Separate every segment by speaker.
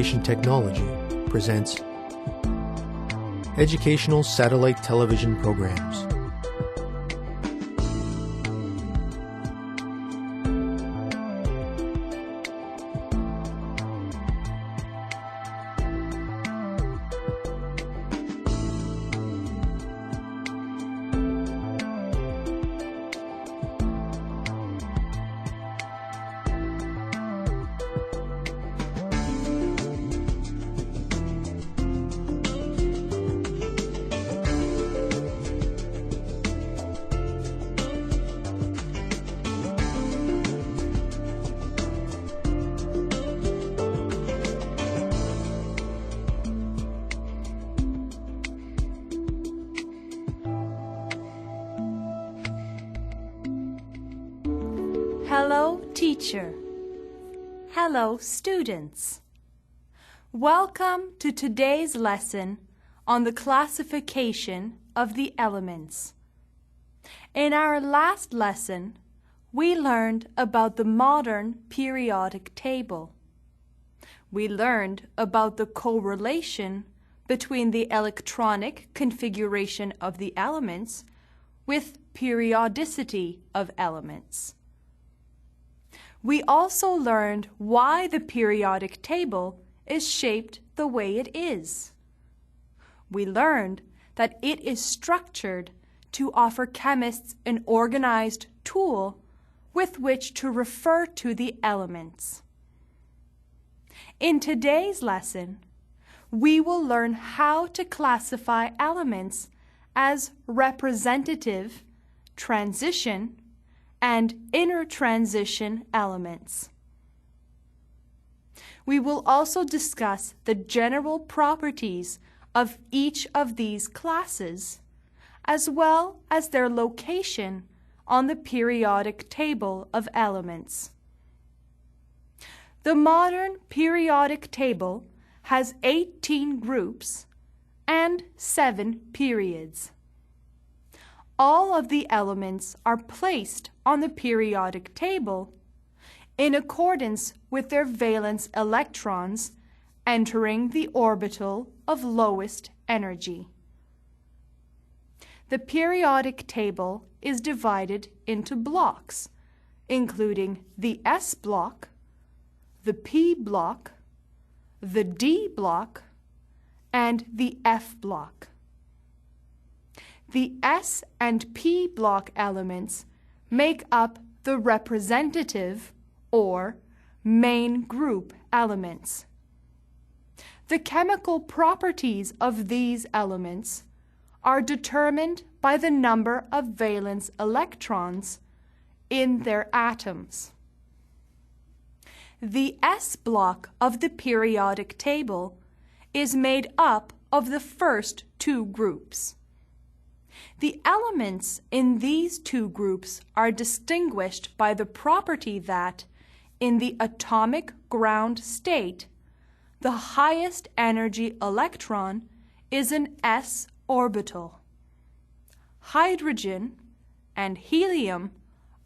Speaker 1: Technology presents educational satellite television programs.
Speaker 2: Hello, teacher. Hello, students. Welcome to today's lesson on the classification of the elements. In our last lesson, we learned about the modern periodic table. We learned about the correlation between the electronic configuration of the elements with periodicity of elements. We also learned why the periodic table is shaped the way it is. We learned that it is structured to offer chemists an organized tool with which to refer to the elements. In today's lesson, we will learn how to classify elements as representative, transition, and intertransition elements. We will also discuss the general properties of each of these classes, as well as their location on the periodic table of elements. The modern periodic table has 18 groups and 7 periods. All of the elements are placed on the periodic table in accordance with their valence electrons entering the orbital of lowest energy. The periodic table is divided into blocks, including the S block, the P block, the D block, and the F block. The S and P block elements make up the representative or main group elements. The chemical properties of these elements are determined by the number of valence electrons in their atoms. The S block of the periodic table is made up of the first 2 groups. The elements in these 2 groups are distinguished by the property that, in the atomic ground state, the highest energy electron is an s orbital. Hydrogen and helium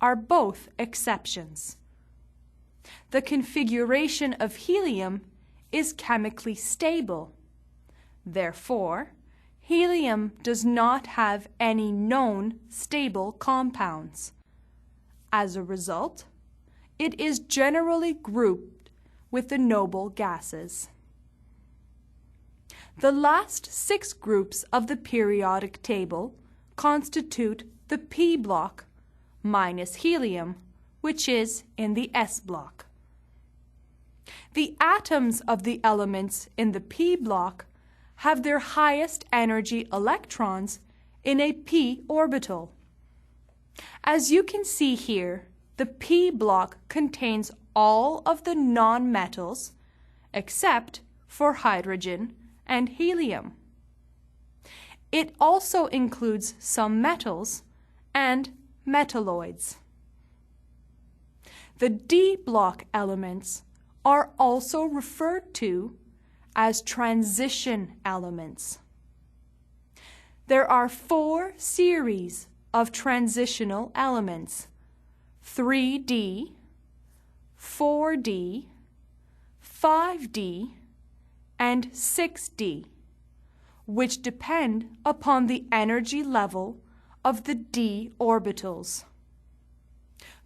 Speaker 2: are both exceptions. The configuration of helium is chemically stable. Therefore, helium does not have any known stable compounds. As a result, it is generally grouped with the noble gases. The last 6 groups of the periodic table constitute the P block minus helium, which is in the S block. The atoms of the elements in the P block have their highest energy electrons in a p orbital. As you can see here, the P block contains all of the nonmetals except for hydrogen and helium. It also includes some metals and metalloids. The D block elements are also referred to as transition elements. There are 4 series of transitional elements: 3D, 4D, 5D, and 6d, which depend upon the energy level of the d orbitals.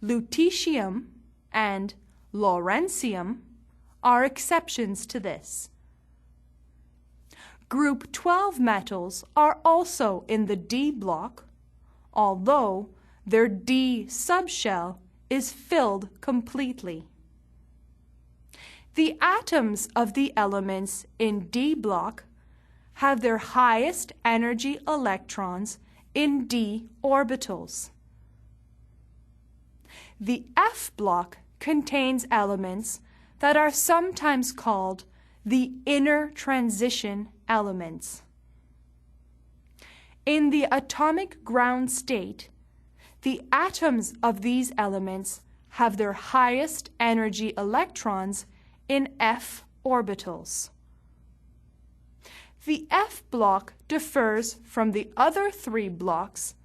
Speaker 2: Lutetium and lawrencium are exceptions to this. Group 12 metals are also in the D block, although their D subshell is filled completely. The atoms of the elements in D block have their highest energy electrons in d orbitals. The F block contains elements that are sometimes called the inner transition elements. In the atomic ground state, the atoms of these elements have their highest energy electrons in F orbitals. The F block differs from the other three blocks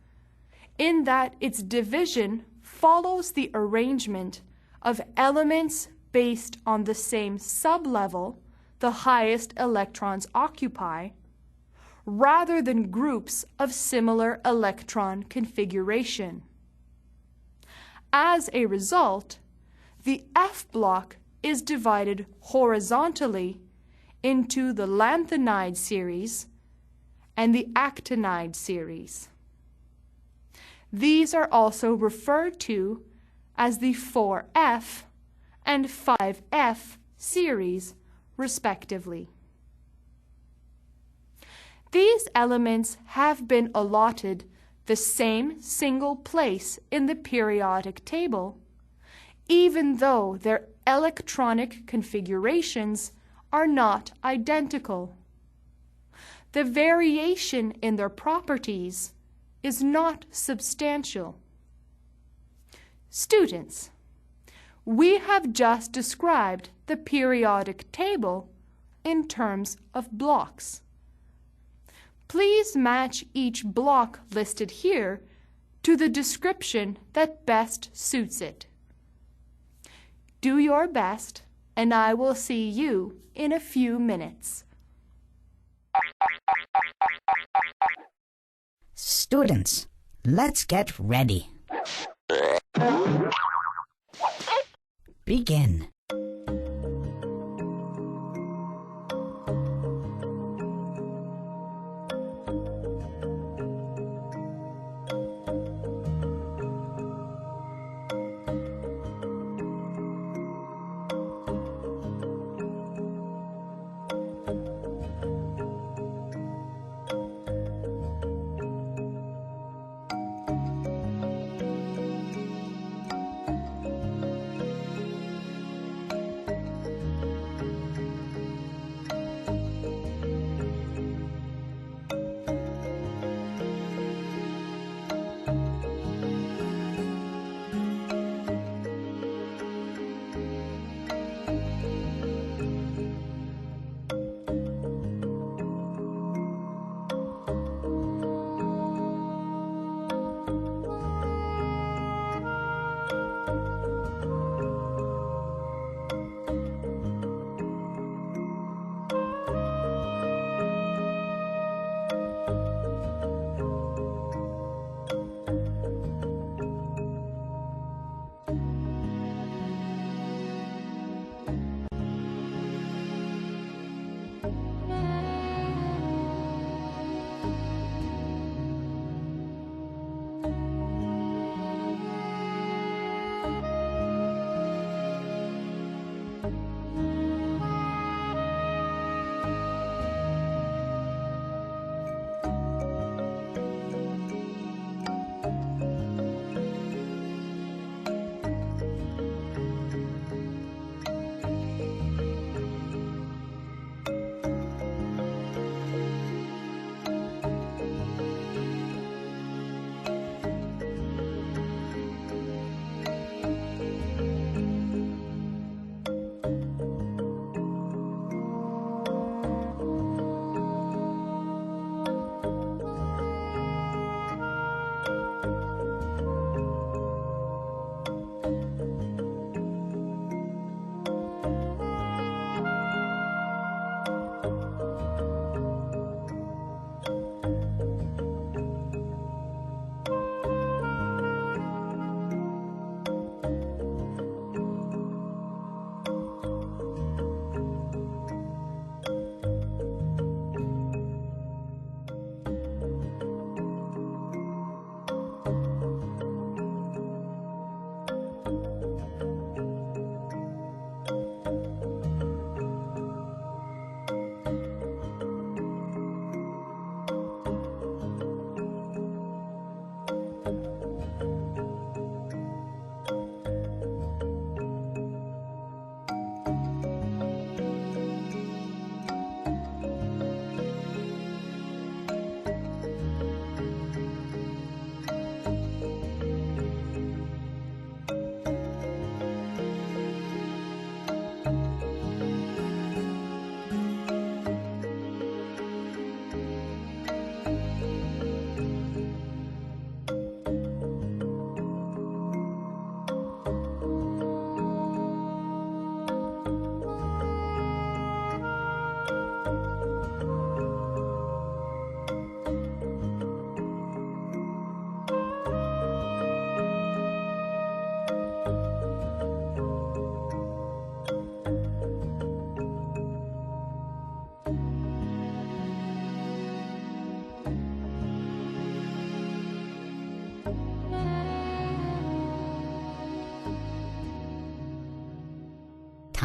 Speaker 2: in that its division follows the arrangement of elements based on the same sublevel the highest electrons occupy, rather than groups of similar electron configuration. As a result, the F block is divided horizontally into the lanthanide series and the actinide series. These are also referred to as the 4F and 5F series, respectively. These elements have been allotted the same single place in the periodic table, even though their electronic configurations are not identical. The variation in their properties is not substantial. Students, we have just described the periodic table in terms of blocks. Please match each block listed here to the description that best suits it. Do your best, and I will see you in a few minutes.
Speaker 3: Students, let's get ready. Begin.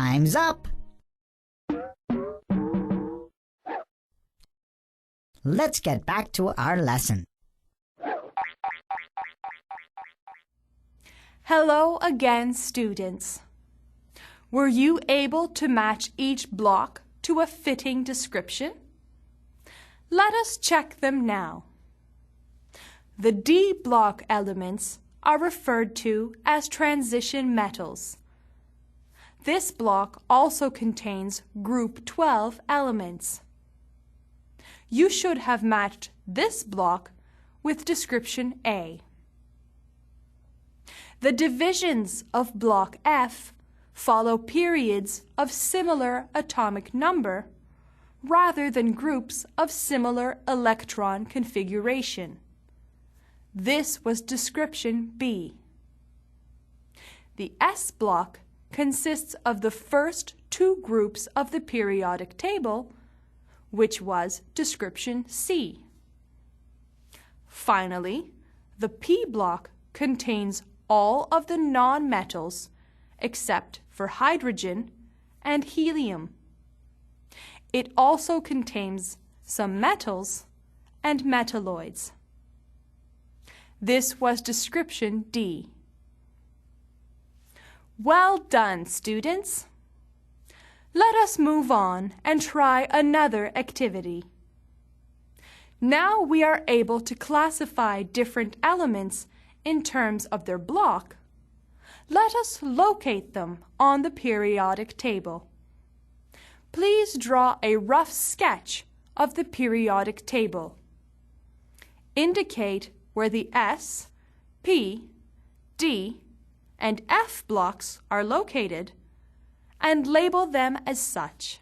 Speaker 3: Time's up. Let's get back to our lesson.
Speaker 2: Hello again, students. Were you able to match each block to a fitting description? Let us check them now. The D block elements are referred to as transition metals. This block also contains group 12 elements. You should have matched this block with description A. The divisions of block F follow periods of similar atomic number rather than groups of similar electron configuration. This was description B. The S block consists of the first two groups of the periodic table, which was description C. Finally, the P block contains all of the non-metals except for hydrogen and helium. It also contains some metals and metalloids. This was description D. Well done, students. Let us move on and try another activity. Now we are able to classify different elements in terms of their block. Let us locate them on the periodic table. Please draw a rough sketch of the periodic table. Indicate where the S, P, D, and F blocks are located and label them as such.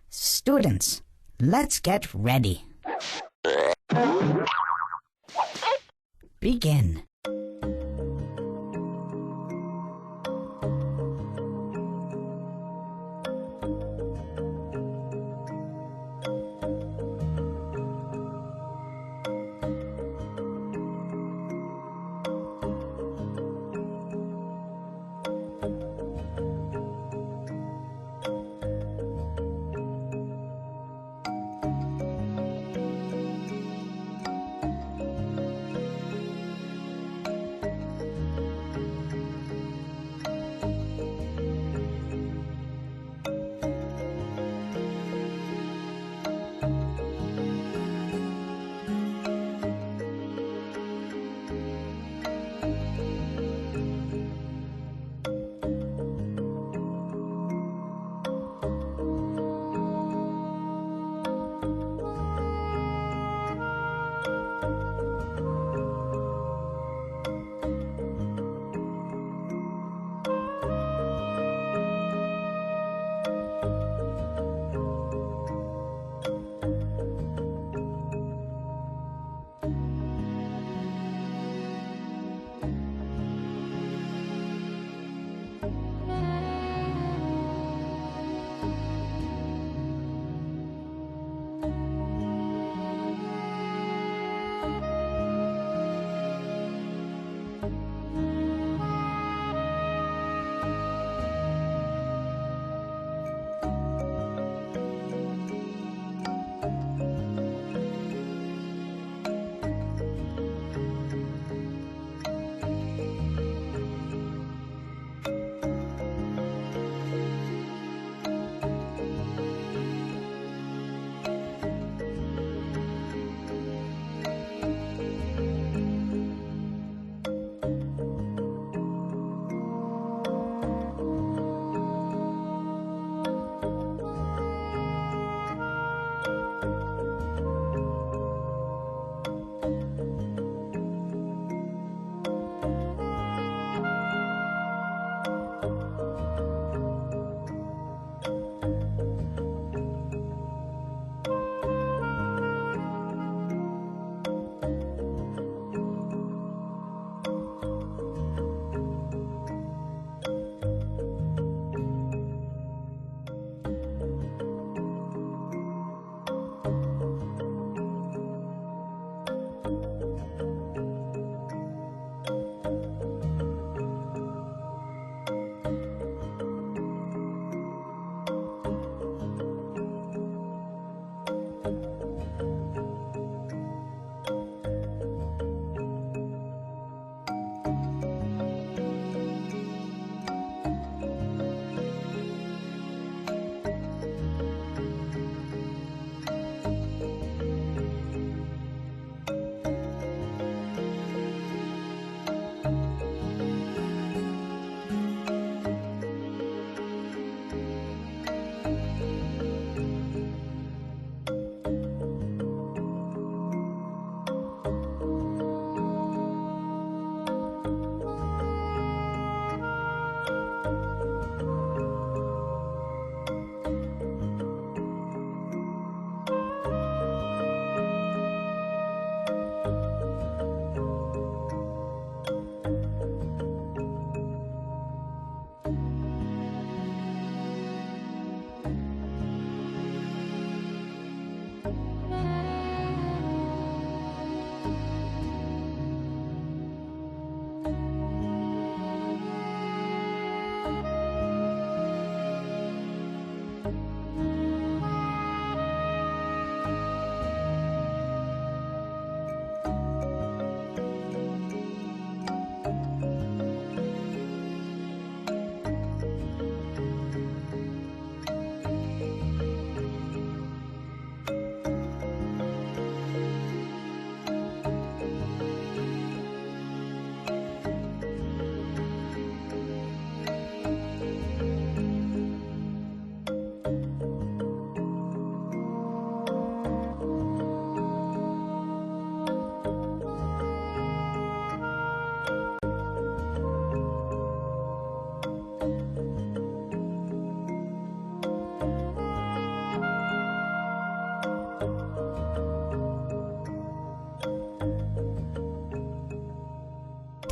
Speaker 3: Students, let's get ready. Begin.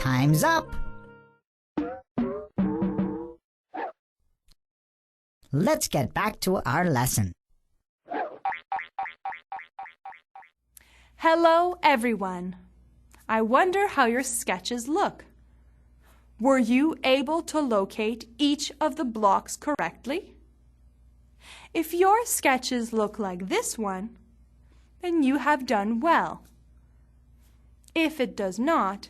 Speaker 3: Time's up. Let's get back to our lesson.
Speaker 2: Hello, everyone. I wonder how your sketches look. Were you able to locate each of the blocks correctly? If your sketches look like this one, then you have done well. If it does not,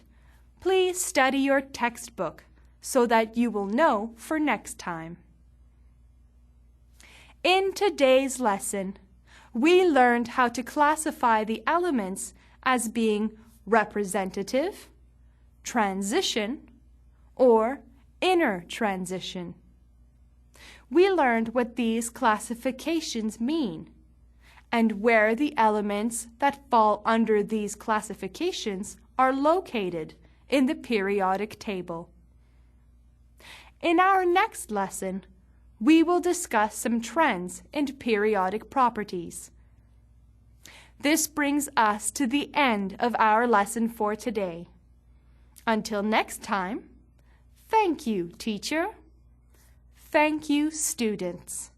Speaker 2: please study your textbook so that you will know for next time. In today's lesson, we learned how to classify the elements as being representative, transition, or inner transition. We learned what these classifications mean and where the elements that fall under these classifications are located in the periodic table. In our next lesson, we will discuss some trends in periodic properties. This brings us to the end of our lesson for today. Until next time, thank you, teacher. Thank you, students.